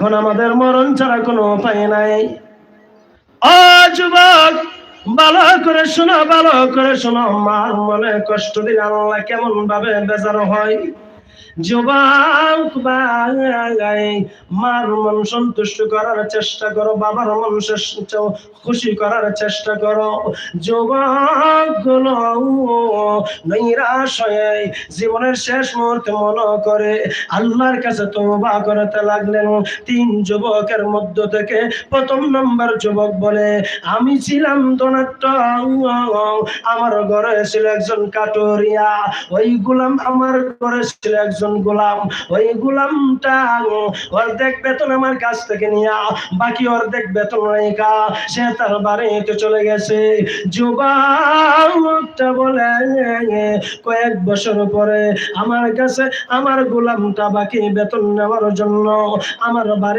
এখন আমাদের মরণ ছাড়া কোনো উপায় নাই। ও যুবক, ভালো করে শোনো, ভালো করে শোনো। মার মনে কষ্ট দিলে আল্লাহ কেমন ভাবে বেজার হয়। যুবক ভাই, মার মন সন্তুষ্ট করার চেষ্টা করো, বাবার মন খুশি করার চেষ্টা করো। যুবক গুলো নৈরাশ হয়ে জীবনের শেষ মুহূর্তে মনে করে আল্লাহর কাছে তওবা করতে লাগলেন। 3 যুবকের মধ্য থেকে প্রথম নাম্বার যুবক বলে, আমি ছিলাম ধনাঢ্য, আমার ঘরে ছিল একজন কাটুরিয়া, ওই গোলাম আমার ঘরে ছিল একজন গোলাম, ওই গোলামটা অর্ধেক বেতন আমার কাছ থেকে নিয়ে বাকি অর্ধেক বেতন রেখা সে তার বাড়িতে চলে গেছে। যুবকটা বলে, কয়েক বছর পরে আমার কাছে আমার গোলামটা বাকি বেতন নেওয়ার জন্য আমার বাড়ি